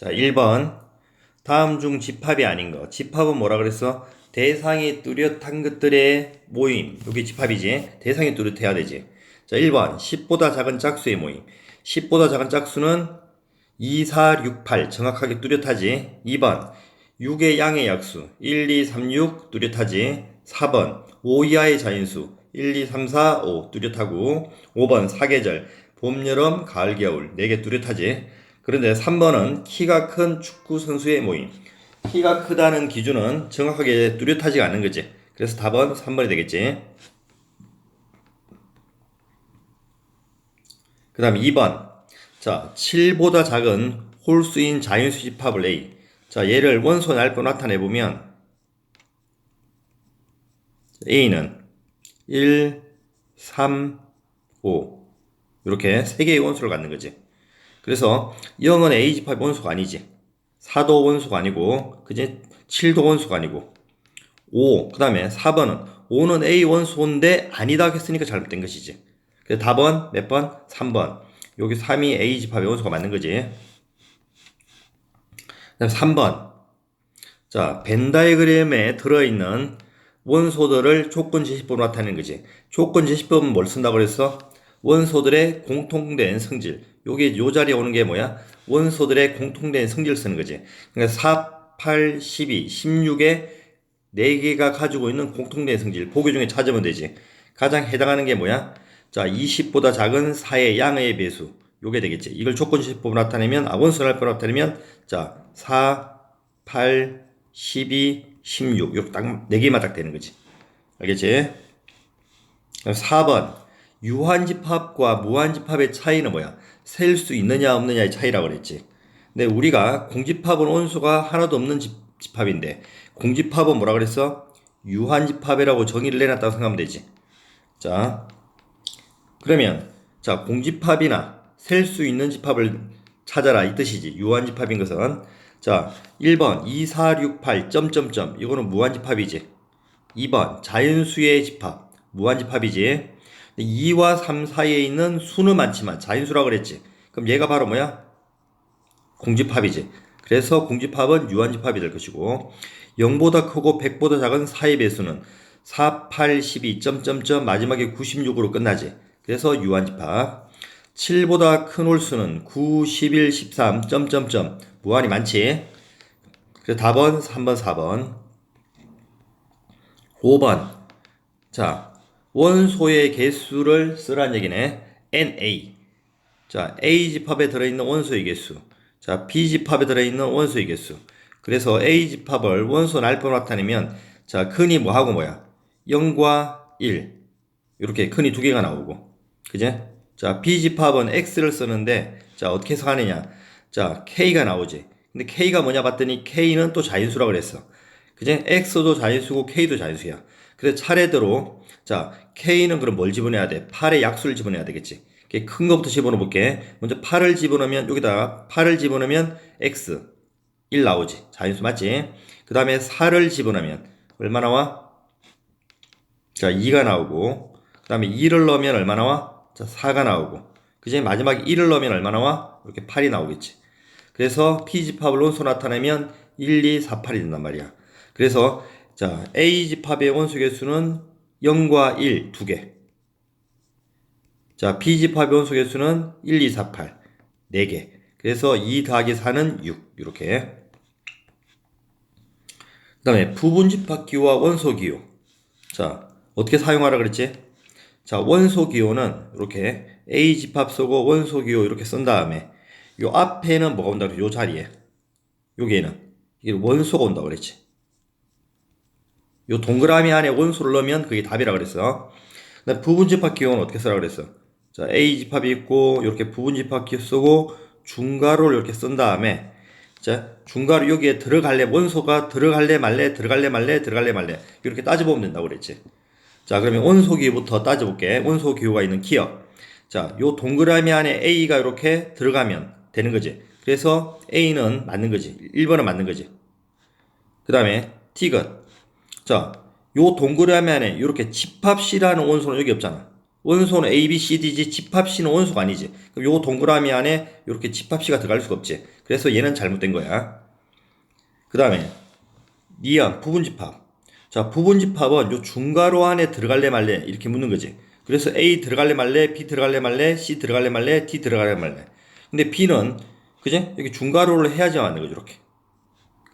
자, 1번. 다음 중 집합이 아닌 거. 집합은 뭐라 그랬어? 대상이 뚜렷한 것들의 모임. 이게 집합이지. 대상이 뚜렷해야 되지. 자, 1번. 10보다 작은 짝수의 모임. 10보다 작은 짝수는 2, 4, 6, 8. 정확하게 뚜렷하지. 2번. 6의 양의 약수. 1, 2, 3, 6. 뚜렷하지. 4번. 5 이하의 자인수. 1, 2, 3, 4, 5. 뚜렷하고. 5번. 사계절. 봄, 여름, 가을, 겨울. 4개 뚜렷하지. 그런데 3번은 키가 큰 축구 선수의 모임. 키가 크다는 기준은 정확하게 뚜렷하지가 않은 거지. 그래서 답은 3번이 되겠지. 그 다음 2번. 자, 7보다 작은 홀수인 자연수 집합을 A. 자, 얘를 원소 날표 나타내보면 A는 1, 3, 5 이렇게 3개의 원소를 갖는 거지. 그래서 0은 A 집합 원소가 아니지. 4도 원소가 아니고, 그지? 7도 원소가 아니고. 5, 그 다음에 4번은 5는 A 원소인데 아니다 했으니까 잘못된 것이지. 그래서 답은 몇 번? 3번. 여기 3이 A 집합의 원소가 맞는 거지. 그 다음 3번. 자, 벤 다이어그램에 들어있는 원소들을 조건 제시법으로 나타내는 거지. 조건 제시법은 뭘 쓴다고 그랬어? 원소들의 공통된 성질. 요게 요 자리에 오는 게 뭐야? 원소들의 공통된 성질을 쓰는 거지. 그러니까 4, 8, 12, 16에 4개가 가지고 있는 공통된 성질. 보기 중에 찾으면 되지. 가장 해당하는 게 뭐야? 자, 20보다 작은 4의 양의 배수. 요게 되겠지. 이걸 조건 제시법으로 나타내면, 원소 날표로 나타내면, 자, 4, 8, 12, 16. 이렇게 딱 4개만 딱 되는 거지. 알겠지? 4번. 유한집합과 무한집합의 차이는 뭐야? 셀 수 있느냐 없느냐의 차이라고 그랬지. 근데 우리가 공집합은 원소가 하나도 없는 집합인데 공집합은 뭐라 그랬어? 유한집합이라고 정의를 내놨다고 생각하면 되지. 자, 그러면 자, 공집합이나 셀 수 있는 집합을 찾아라 이 뜻이지. 유한집합인 것은 자, 1번 2, 4, 6, 8 점점점 이거는 무한집합이지. 2번 자연수의 집합 무한집합이지. 2와 3 사이에 있는 수는 많지만 자연수라고 그랬지. 그럼 얘가 바로 뭐야? 공집합이지. 그래서 공집합은 유한집합이 될 것이고 0보다 크고 100보다 작은 4의 배수는 4, 8, 12, 점점점 마지막에 96으로 끝나지. 그래서 유한집합. 7보다 큰 홀수는 9, 11, 13, 점점점 무한이 많지. 그래서 답은 3번, 4번. 5번. 자, 원소의 개수를 쓰란 얘기네. NA. 자, A 집합에 들어있는 원소의 개수. 자, B 집합에 들어있는 원소의 개수. 그래서 A 집합을 원소 날표로 나타내면 자, 큰이 뭐하고 뭐야? 0과 1. 이렇게 큰이 2개가 나오고. 그제? 자, B 집합은 X를 쓰는데 자, 어떻게 해석하느냐? 자, K가 나오지. 근데 K가 뭐냐 봤더니 K는 또 자연수라고 그랬어. 그제? X도 자연수고 K도 자연수야. 그래서 차례대로 자, K는 그럼 뭘 집어내야 돼? 8의 약수를 집어내야 되겠지. 큰 거부터 집어넣어 볼게. 먼저 8을 집어넣으면 여기다가 8을 집어넣으면 X 1 나오지. 자연수 맞지? 그 다음에 4를 집어넣으면 얼마 나와? 자, 2가 나오고 그 다음에 2를 넣으면 얼마 나와? 자, 4가 나오고 그제 마지막에 1을 넣으면 얼마 나와? 이렇게 8이 나오겠지. 그래서 P집합을 원소 나타내면 1, 2, 4, 8이 된단 말이야. 그래서 자, A집합의 원소 개수는 0과 1, 2개. 자, B집합의 원소 개수는 1, 2, 4, 8, 4개. 그래서 2 더하기 4는 6. 이렇게. 그 다음에 부분집합기호와 원소기호. 자, 어떻게 사용하라 그랬지? 자, 원소기호는 이렇게 A집합 쓰고 원소기호 이렇게 쓴 다음에 요 앞에는 뭐가 온다 그랬지? 요 자리에. 여기에는 이게 원소가 온다고 그랬지. 요 동그라미 안에 원소를 넣으면 그게 답이라 그랬어. 근데 부분집합 기호는 어떻게 쓰라 그랬어? 자, A 집합이 있고 이렇게 부분집합 기호 쓰고 중괄호를 이렇게 쓴 다음에 자, 중괄호 여기에 들어갈래 원소가 들어갈래 말래 들어갈래 말래 들어갈래 말래 이렇게 따져보면 된다고 그랬지. 자, 그러면 원소 기호부터 따져볼게. 원소 기호가 있는 기억. 자, 요 동그라미 안에 A가 이렇게 들어가면 되는 거지. 그래서 A는 맞는 거지. 1번은 맞는 거지. 그 다음에 T것. 자, 요 동그라미 안에 이렇게 집합시라는 원소는 여기 없잖아. 원소는 A, B, C, D지 집합 C는 원소가 아니지. 그럼 요 동그라미 안에 이렇게 집합 C가 들어갈 수가 없지. 그래서 얘는 잘못된 거야. 그 다음에 니은 부분집합. 자, 부분집합은 요 중괄호 안에 들어갈래 말래 이렇게 묻는 거지. 그래서 A 들어갈래 말래, B 들어갈래 말래, C 들어갈래 말래, D 들어갈래 말래. 근데 B는 그지? 여기 중괄호를 해야지 맞는 거죠, 이렇게.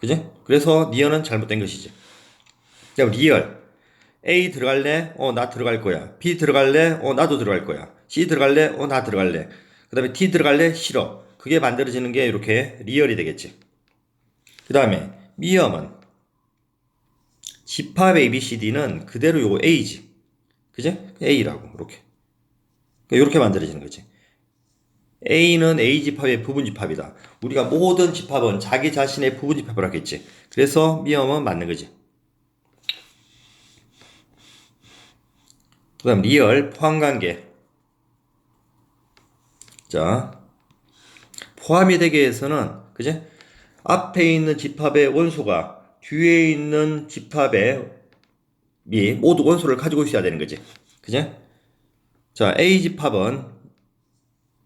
그지? 그래서 니은은 잘못된 것이지. 그다음 리얼. A 들어갈래? 나 들어갈 거야. B 들어갈래? 나도 들어갈 거야. C 들어갈래? 나 들어갈래. 그 다음에 D 들어갈래? 싫어. 그게 만들어지는 게 이렇게 리얼이 되겠지. 그 다음에 미음은 집합 ABCD는 그대로 요거 A지. 그지? A라고 이렇게. 이렇게 만들어지는 거지. A는 A 집합의 부분 집합이다. 우리가 모든 집합은 자기 자신의 부분 집합을 하겠지. 그래서 미음은 맞는 거지. 그 다음 리얼 포함관계. 자, 포함이 되기 위해서는 그지? 앞에 있는 집합의 원소가 뒤에 있는 집합의 미 모두 원소를 가지고 있어야 되는 거지. 그지? 자, A 집합은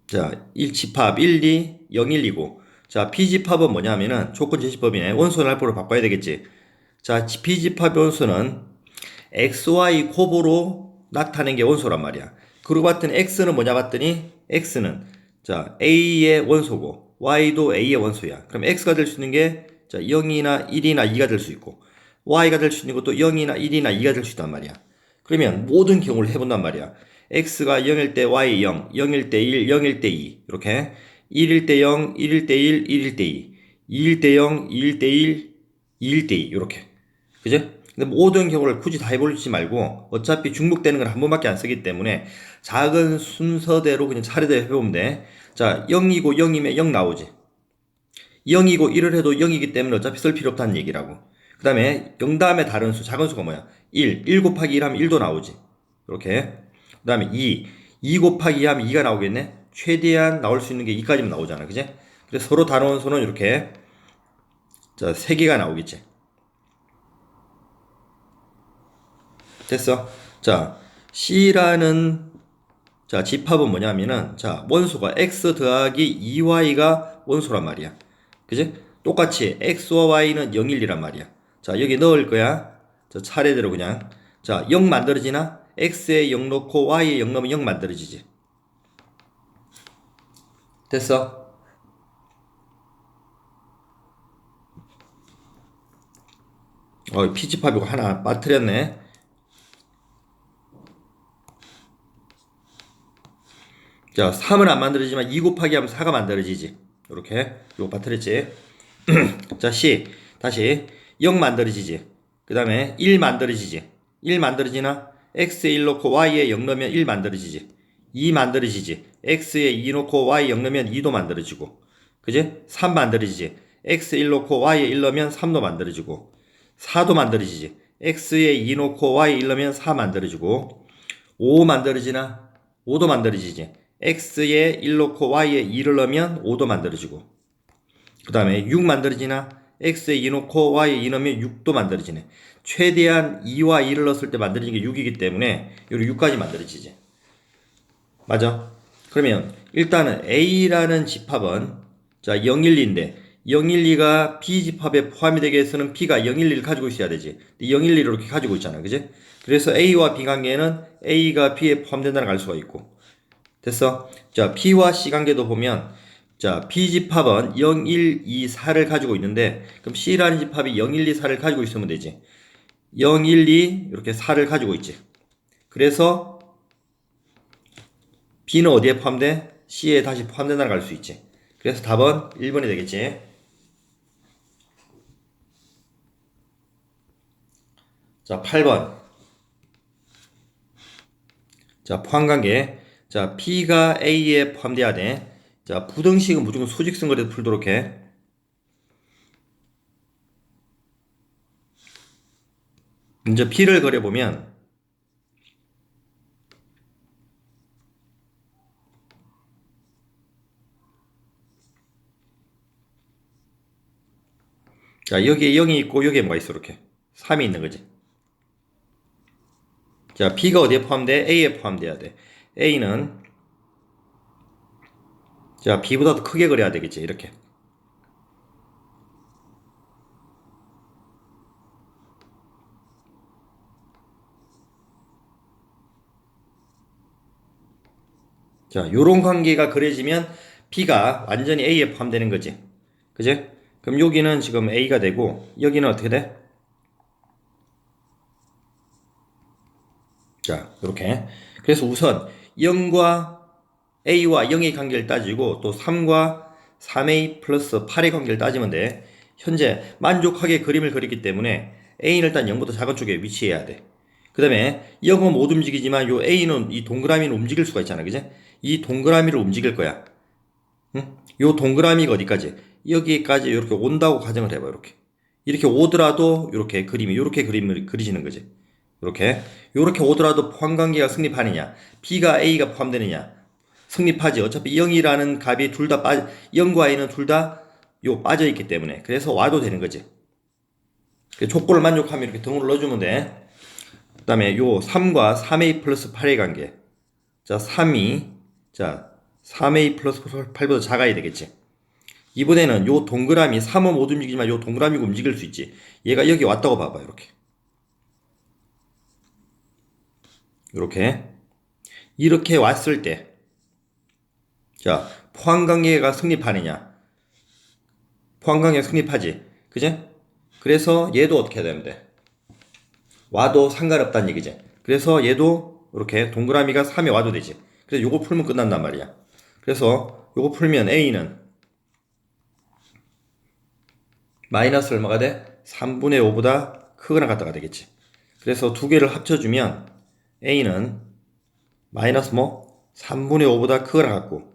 자, 1집합 1, 2, 0, 1, 2고 자, B 집합은 뭐냐면은 조건 제시법이네. 원소 날보로 바꿔야 되겠지. 자, B 집합의 원소는 XY 곱으로 나타낸 게 원소란 말이야. 그러고 봤더니 X는 뭐냐 봤더니 X는 자 A의 원소고 Y도 A의 원소야. 그럼 X가 될 수 있는 게 자 0이나 1이나 2가 될 수 있고 Y가 될 수 있는 것도 0이나 1이나 2가 될 수 있단 말이야. 그러면 모든 경우를 해본단 말이야. X가 0일 때 Y 0, 0일 때 1, 0일 때 2 이렇게 1일 때 0, 1일 때 1, 1일 때 2, 2일 때 0, 2일 때 1, 2일 때 2 이렇게 그죠? 근데 모든 경우를 굳이 다 해보지 말고 어차피 중복되는 건 한 번밖에 안 쓰기 때문에 작은 순서대로 그냥 차례대로 해보면 돼. 자, 0이고 0이면 0 나오지. 0이고 1을 해도 0이기 때문에 어차피 쓸 필요 없다는 얘기라고. 그 다음에 0 다음에 다른 수, 작은 수가 뭐야? 1 곱하기 1 하면 1도 나오지. 이렇게. 그 다음에 2 곱하기 2 하면 2가 나오겠네? 최대한 나올 수 있는 게 2까지만 나오잖아. 그지? 그래서 서로 다른 수는 이렇게 자, 3개가 나오겠지. 됐어. 자, C라는 자, 집합은 뭐냐면은 자, 원소가 x 더하기 2y가 원소란 말이야. 그지? 똑같이 x와 y는 0, 1, 2란 말이야. 자, 여기 넣을 거야. 자, 차례대로 그냥. 자, 0 만들어지나? x에 0 넣고 y에 0 넣으면 0 만들어지지. 됐어? P집합이고 하나 빠뜨렸네. 자, 3은 안 만들어지지만 2 곱하기 하면 4가 만들어지지. 이렇게 요거 빠뜨렸지. 자, C 다시 0 만들어지지. 그 다음에 1 만들어지지. 1 만들어지나? x에 1 넣고 y에 0 넣으면 1 만들어지지. 2 만들어지지. x에 2 넣고 y에 0 넣으면 2도 만들어지고. 그지? 3 만들어지지. x에 1 넣고 y에 1 넣으면 3도 만들어지고. 4도 만들어지지. x에 2 넣고 y에 1 넣으면 4 만들어지고. 5 만들어지나? 5도 만들어지지. x에 1 넣고 y에 2를 넣으면 5도 만들어지고. 그 다음에 6 만들어지나? x에 2 넣고 y에 2 넣으면 6도 만들어지네. 최대한 2와 2를 넣었을 때 만들어진 게 6이기 때문에 여기 6까지 만들어지지. 맞아? 그러면 일단은 A라는 집합은 자 012인데 012가 B 집합에 포함이 되기 위해서는 B가 012를 가지고 있어야 되지. 012를 이렇게 가지고 있잖아. 그지? 그래서 A와 B 관계는 A가 B에 포함된다는 걸 알 수가 있고. 됐어? 자, B와 C 관계도 보면 자, B 집합은 0, 1, 2, 4를 가지고 있는데 그럼 C라는 집합이 0, 1, 2, 4를 가지고 있으면 되지. 0, 1, 2 이렇게 4를 가지고 있지. 그래서 B는 어디에 포함돼? C에 다시 포함된다는 걸 알 수 있지. 그래서 답은 1번이 되겠지. 자, 8번. 자, 포함관계. 자, P가 A에 포함돼야 돼. 자, 부등식은 무조건 수직선거리에서 풀도록 해. 먼저 P를 그려보면 자, 여기에 0이 있고 여기에 뭐가 있어 이렇게 3이 있는 거지. 자, B가 어디에 포함돼? A에 포함돼야 돼. A는 자 B보다 더 크게 그려야 되겠지. 이렇게. 자, 요런 관계가 그려지면 B가 완전히 A에 포함되는 거지. 그지? 그럼 여기는 지금 A가 되고 여기는 어떻게 돼? 자, 이렇게. 그래서 우선 0과 A와 0의 관계를 따지고 또 3과 3A 플러스 8의 관계를 따지면 돼. 현재 만족하게 그림을 그렸기 때문에 A는 일단 0보다 작은 쪽에 위치해야 돼. 그 다음에 0은 못 움직이지만 요 A는 이 동그라미는 움직일 수가 있잖아. 그지? 이 동그라미를 움직일 거야. 응? 요 동그라미가 어디까지? 여기까지 이렇게 온다고 가정을 해봐. 이렇게 오더라도 이렇게 그림이 이렇게 그림을 그리시는 거지. 이렇게 오더라도 포함관계가 성립하느냐, B가 A가 포함되느냐, 성립하지. 어차피 0이라는 값이 둘 다 0과 A는 둘 다 요 빠져있기 때문에. 그래서 와도 되는 거지. 조건을 만족하면 이렇게 등호를 넣어주면 돼. 그 다음에 요 3과 3A 플러스 8의 관계. 자, 3A 플러스 8보다 작아야 되겠지. 이번에는 요 동그라미, 3은 못 움직이지만 요 동그라미가 움직일 수 있지. 얘가 여기 왔다고 봐봐. 이렇게 왔을 때, 자, 포항관계가 성립하느냐? 포항관계가 성립하지. 그지? 그래서 얘도 어떻게 해야 되는데? 와도 상관없다는 얘기지. 그래서 얘도 이렇게 동그라미가 3에 와도 되지. 그래서 요거 풀면 끝난단 말이야. 그래서 요거 풀면 A는 마이너스 얼마가 돼? 3분의 5보다 크거나 같다가 되겠지. 그래서 두 개를 합쳐주면 A는 마이너스 3분의 5보다 크거나 같고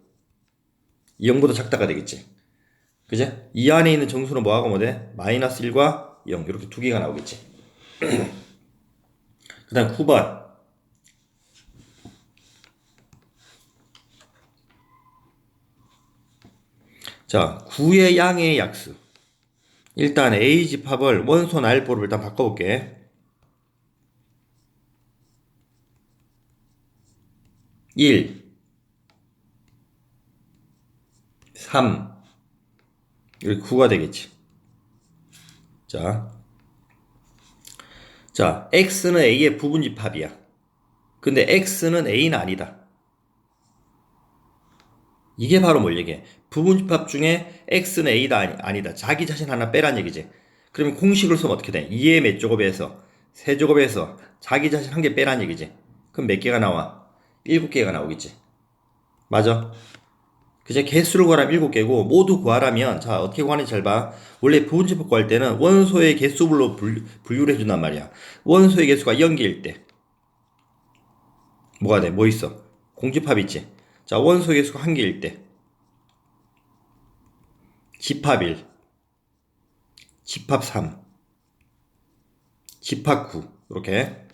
0보다 작다가 되겠지. 그제? 이 안에 있는 정수는 뭐하고 뭐 돼? 마이너스 1과 0 이렇게 두 개가 나오겠지. 그 다음 9번. 자, 9의 양의 약수. 일단 A 집합을 원소 나일보로 일단 바꿔볼게. 1, 3 이렇게 9가 되겠지. 자, X는 A의 부분집합이야. 근데 X는 A는 아니다. 이게 바로 뭘 얘기해? 부분집합 중에 X는 A다 아니다. 자기 자신 하나 빼란 얘기지. 그러면 공식을 쓰면 어떻게 돼? 2의 몇 제곱에서 세제곱에서 자기 자신 한 개 빼란 얘기지. 그럼 몇 개가 나와? 7개가 나오겠지. 맞아? 그제 개수를 구하라면 7개고 모두 구하라면 자 어떻게 구하는지 잘 봐. 원래 부분집합 구할 때는 원소의 개수별로 분류를 해준단 말이야. 원소의 개수가 0개일 때 뭐가 돼? 뭐 있어? 공집합 있지. 자 원소의 개수가 1개일 때 집합 1, 집합 3, 집합 9 이렇게.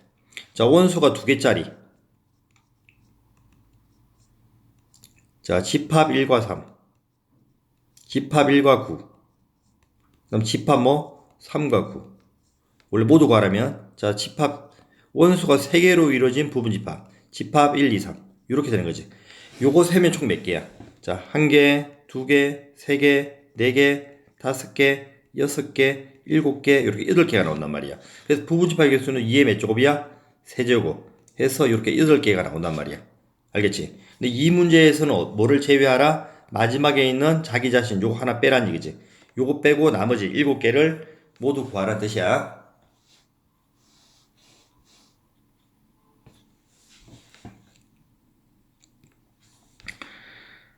자 원소가 2개짜리. 자 집합 1과 3, 집합 1과 9, 그럼 집합 3과 9. 원래 모두 구하라면 자 집합 원소가 3개로 이루어진 부분집합 집합 1, 2, 3 이렇게 되는 거지. 요거 세면 총 몇 개야? 자 1개, 2개, 3개, 4개, 5개, 6개, 7개 이렇게 8개가 나온단 말이야. 그래서 부분집합의 개수는 2의 몇 제곱이야? 세제곱 해서 이렇게 8개가 나온단 말이야. 알겠지? 근데 이 문제에서는 뭐를 제외하라? 마지막에 있는 자기 자신 요거 하나 빼란 얘기지. 요거 빼고 나머지 7개를 모두 구하라는 뜻이야.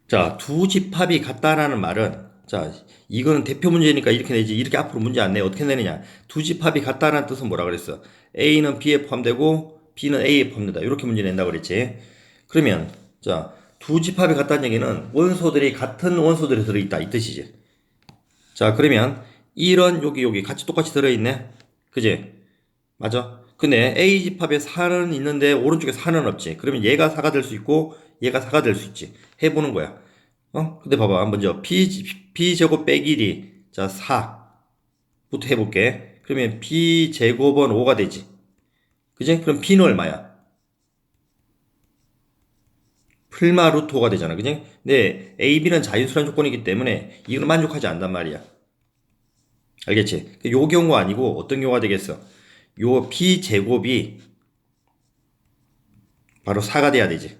자, 두 집합이 같다라는 말은 자, 이거는 대표 문제니까 이렇게 내지. 이렇게 앞으로 문제 안 내. 어떻게 내느냐? 두 집합이 같다라는 뜻은 뭐라 그랬어? A는 B에 포함되고 B는 A에 포함된다. 이렇게 문제 낸다 그랬지. 그러면 자, 두 집합이 같다는 얘기는 원소들이 같은 원소들이 들어있다 이 뜻이지. 자, 그러면 이런 여기 같이 똑같이 들어있네. 그지? 맞아? 근데 A 집합에 4는 있는데 오른쪽에 4는 없지. 그러면 얘가 4가 될 수 있고 얘가 4가 될 수 있지. 해보는 거야. 근데 봐봐. 먼저 B제곱 빼기 1이 자 4부터 해볼게. 그러면 B제곱은 5가 되지. 그지? 그럼 B는 얼마야? 풀마 루트 5가 되잖아. 그지? 근데 A, B는 자유수란 조건이기 때문에 이건 만족하지 않단 말이야. 알겠지? 요 경우 아니고 어떤 경우가 되겠어? 요 B제곱이 바로 4가 돼야 되지.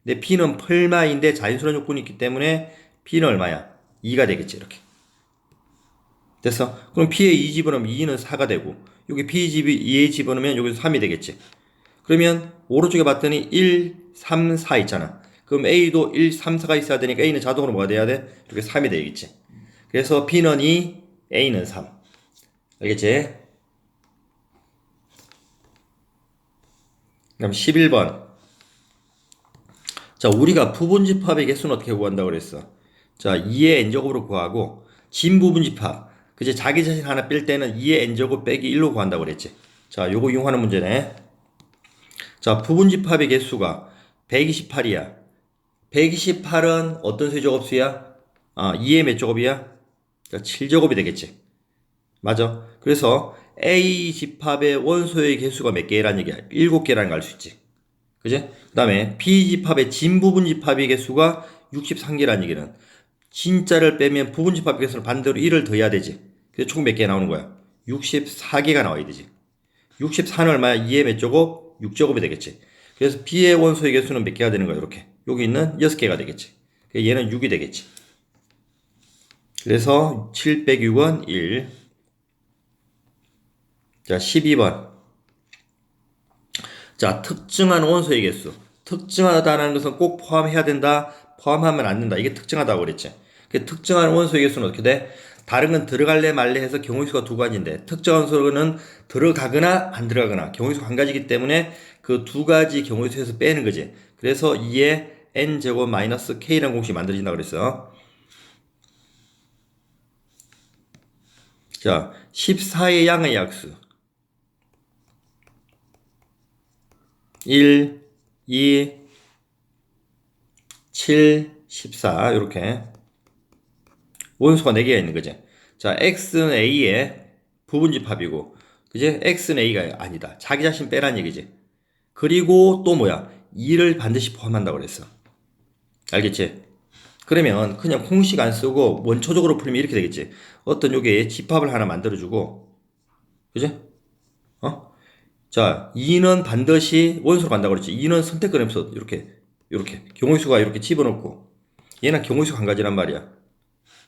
근데 B는 풀마인데 자유수란 조건이 있기 때문에 B는 얼마야? 2가 되겠지. 이렇게. 됐어? 그럼 P의 2 집어넣으면 2는 4가 되고 여기 B 집이 2에 집어넣으면 여기서 3이 되겠지. 그러면 오른쪽에 봤더니 1, 3, 4 있잖아. 그럼 A도 1, 3, 4가 있어야 되니까 A는 자동으로 뭐가 돼야 돼? 이렇게 3이 되겠지. 그래서 B는 2, A는 3. 알겠지? 그럼 11번. 자, 우리가 부분집합의 개수는 어떻게 구한다고 그랬어? 자, 2의 n제곱으로 구하고 진부분집합. 그제 자기 자신 하나 뺄 때는 2의 n제곱 빼기 1로 구한다고 그랬지. 자, 요거 이용하는 문제네. 자, 부분집합의 개수가 128이야. 128은 어떤 쇠제곱수야? 2의 몇 제곱이야? 자, 7제곱이 되겠지. 맞아. 그래서 A 집합의 원소의 개수가 몇 개라는 얘기야? 7개라는 걸 알 수 있지. 그지? 그 다음에 B 집합의 진부분 집합의 개수가 63개라는 얘기는 진짜를 빼면 부분 집합의 개수는 반대로 1을 더해야 되지. 그래서 총 몇 개 나오는 거야? 64개가 나와야 되지. 64는 얼마야? 2의 몇 제곱? 6제곱이 되겠지. 그래서 B의 원소의 개수는 몇 개가 되는 거야? 이렇게. 여기 있는 6개가 되겠지. 얘는 6이 되겠지. 그래서 7 빼기 6은 1. 자, 12번. 자, 특정한 원소의 개수. 특정하다는 것은 꼭 포함해야 된다. 포함하면 안 된다. 이게 특정하다고 그랬지. 그 특정한 원소의 개수는 어떻게 돼? 다른 건 들어갈래 말래 해서 경우수가 두 가지인데 특정한 원소는 들어가거나 안 들어가거나 경우수가 한 가지이기 때문에 그 두 가지 경우수에서 빼는 거지. 그래서 2의 n제곱 마이너스 k라는 공식이 만들어진다 그랬어. 자, 14의 양의 약수. 1, 2, 7, 14 이렇게 원소가 4개가 있는 거지. 자, x는 a의 부분집합이고 그지? x는 a가 아니다. 자기 자신 빼란 얘기지. 그리고 또 뭐야? 2를 반드시 포함한다고 그랬어. 알겠지? 그러면 그냥 공식 안 쓰고 원초적으로 풀면 이렇게 되겠지. 어떤 요게 집합을 하나 만들어주고 그지? 어? 자, 2는 반드시 원소로 간다고 그랬지. 2는 선택을 하면서 이렇게 경우수가 이렇게 집어넣고 얘는 경우수가 한 가지란 말이야.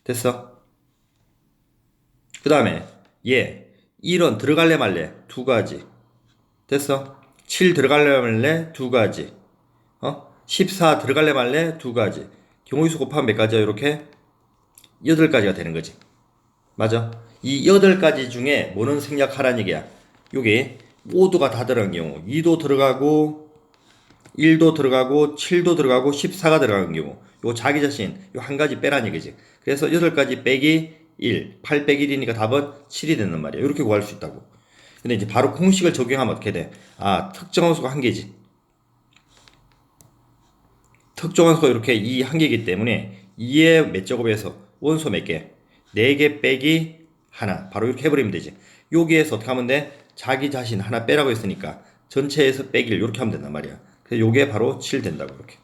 됐어? 그 다음에 얘 1은 들어갈래 말래 두 가지. 됐어? 7 들어갈래 말래 두 가지. 14 들어갈래 말래 두 가지. 경우수 곱하면 몇 가지야? 이렇게 8가지가 되는 거지. 맞아? 이 8가지 중에 뭐는 생략하라는 얘기야. 요게 모두가 다 들어간 경우 2도 들어가고 1도 들어가고 7도 들어가고 14가 들어가는 경우 요 자기 자신 요 한 가지 빼라는 얘기지. 그래서 8가지 빼기 1, 8 빼기 1이니까 답은 7이 된단 말이야. 이렇게 구할 수 있다고. 근데 이제 바로 공식을 적용하면 어떻게 돼? 특정한 수가 한 개지. 특정한 수가 이렇게 이 한 개이기 때문에 2의 몇 제곱에서 원소 몇 개? 4개 빼기 하나. 바로 이렇게 해버리면 되지. 여기에서 어떻게 하면 돼? 자기 자신 하나 빼라고 했으니까 전체에서 빼기를 이렇게 하면 된단 말이야. 그래서 요게 바로 7 된다고 이렇게.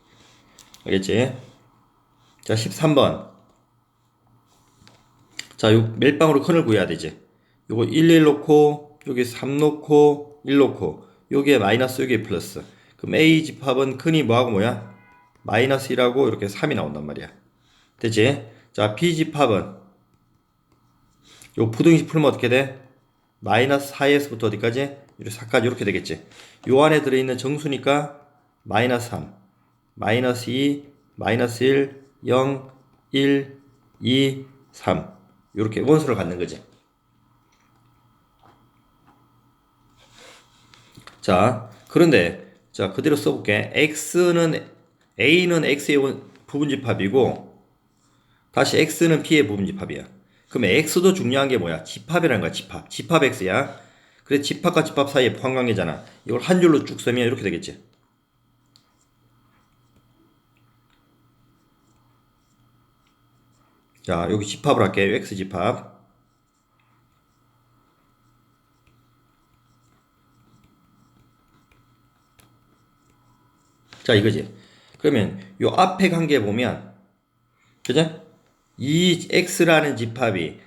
알겠지? 자, 13번. 자, 요 멜빵으로 큰을 구해야 되지. 요거 1 놓고 여기 3 놓고 1 놓고 여기에 마이너스 여기에 플러스. 그럼 A 집합은 큰이 뭐하고 뭐야? 마이너스 1하고 이렇게 3이 나온단 말이야. 되지? 자, B 집합은 요 부등식 풀면 어떻게 돼? 마이너스 4에서부터 어디까지? 이렇게 4까지 이렇게 되겠지. 요 안에 들어있는 정수니까 마이너스 3, 마이너스 2, 마이너스 1, 0, 1, 2, 3 이렇게 원소를 갖는 거지. 자, 그런데 자 그대로 써볼게. A는 X의 부분집합이고 다시 X는 P의 부분집합이야. 그럼 X도 중요한 게 뭐야? 집합이라는 거야. 집합 X야. 그래 집합과 집합 사이에 포함관계잖아. 이걸 한 줄로 쭉 쓰면 이렇게 되겠지. 자, 여기 집합을 할게요. X 집합. 자, 이거지. 그러면 요 앞에 관계 보면, 그죠? 이 x라는 집합이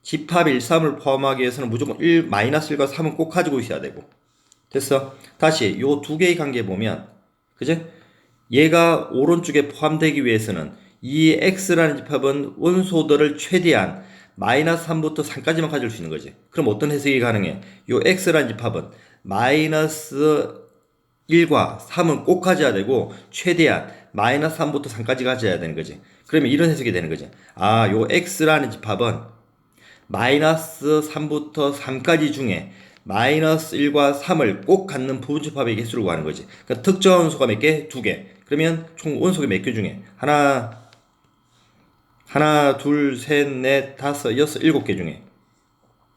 집합 1, 3을 포함하기 위해서는 무조건 1, 마이너스 1과 3은 꼭 가지고 있어야 되고. 됐어? 다시 요 두 개의 관계 보면, 그죠? 얘가 오른쪽에 포함되기 위해서는 이 x라는 집합은 원소들을 최대한 마이너스 3부터 3까지만 가질 수 있는 거지. 그럼 어떤 해석이 가능해? 요 x라는 집합은 마이너스 1과 3은 꼭 가져야 되고 최대한 마이너스 3부터 3까지 가져야 되는 거지. 그러면 이런 해석이 되는 거지. 아, 요 x라는 집합은 마이너스 3부터 3까지 중에 마이너스 1과 3을 꼭 갖는 부분집합의 개수를 구하는 거지. 그러니까 특정 원소가 몇 개? 2개. 그러면 총 원소가 몇 개 중에 하나, 둘, 셋, 넷, 다섯, 여섯, 7개 중에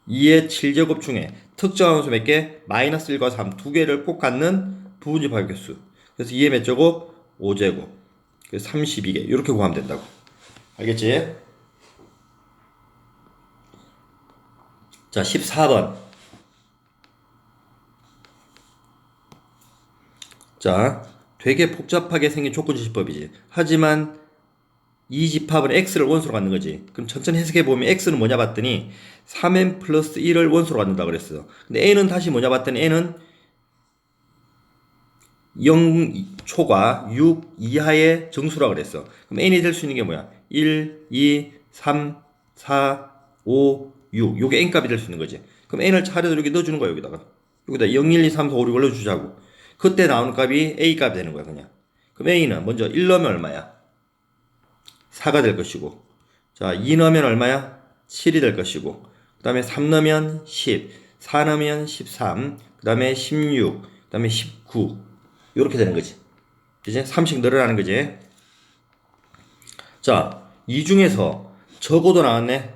2의 7제곱 중에 특정 원소 몇 개? 마이너스 1과 3 두 개를 꼭 갖는 부분집합의 개수. 그래서 2의 몇 제곱? 5제곱. 그래서 32개. 이렇게 구하면 된다고. 알겠지? 자, 14번. 자, 되게 복잡하게 생긴 조건지시법이지. 하지만 이 집합은 x를 원소로 갖는 거지. 그럼 천천히 해석해 보면 x는 뭐냐 봤더니 3n 플러스 1을 원소로 갖는다 그랬어. 근데 n은 다시 뭐냐 봤더니 n은 0초과 6 이하의 정수라 그랬어. 그럼 n이 될 수 있는 게 뭐야? 1, 2, 3, 4, 5, 6. 요게 n 값이 될 수 있는 거지. 그럼 n을 차례로 이렇게 넣어주는 거야, 여기다가. 여기다 0, 1, 2, 3, 4, 5, 6을 넣어주자고. 그때 나오는 값이 a 값이 되는 거야, 그냥. 그럼 a는 먼저 1 넣으면 얼마야? 4가 될 것이고. 자, 2 넣으면 얼마야? 7이 될 것이고. 그 다음에 3 넣으면 10, 4 넣으면 13, 그 다음에 16, 그 다음에 19. 요렇게 되는 거지. 이제 3씩 늘어나는 거지. 자, 이 중에서 적어도 나왔네.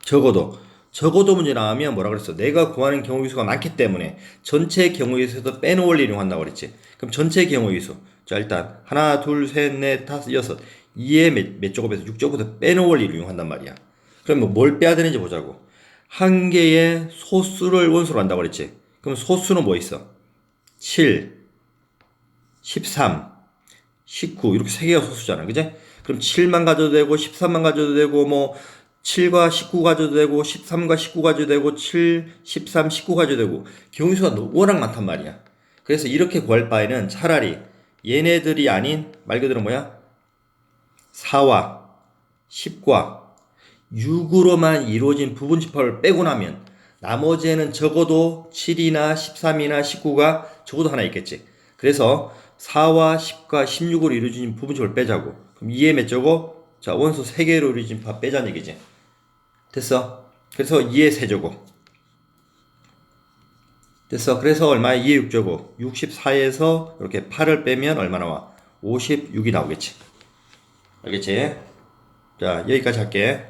적어도 문제 나오면 뭐라 그랬어? 내가 구하는 경우의 수가 많기 때문에 전체 경우의 수에서 빼놓을 원리 이용한다고 그랬지. 그럼 전체 경우의 수. 자, 일단 하나, 둘, 셋, 넷, 다섯, 여섯. 2의 몇 제곱에서 6제곱에서 빼놓을 원리를 이용한단 말이야. 그럼 뭘 빼야 되는지 보자고. 한 개의 소수를 원소로 한다고 그랬지. 그럼 소수는 뭐 있어? 7, 13, 19 이렇게 세 개가 소수잖아. 그지? 그럼 7만 가져도 되고 13만 가져도 되고 뭐 7과 19 가져도 되고 13과 19 가져도 되고 7, 13, 19 가져도 되고 경우수가 워낙 많단 말이야. 그래서 이렇게 구할 바에는 차라리 얘네들이 아닌 말 그대로 뭐야? 4와 10과 6으로만 이루어진 부분집합을 빼고 나면 나머지에는 적어도 7이나 13이나 19가 적어도 하나 있겠지. 그래서 4와 10과 16으로 이루어진 부분집합을 빼자고. 그럼 2의 몇 제곱? 자, 원소 3개로 이루어진 밥 빼자는 얘기지. 됐어? 그래서 2의 세제곱. 됐어. 그래서 얼마야? 2의 6제곱. 64에서 이렇게 8을 빼면 얼마 나와? 56이 나오겠지. 알겠지? 자, 여기까지 할게.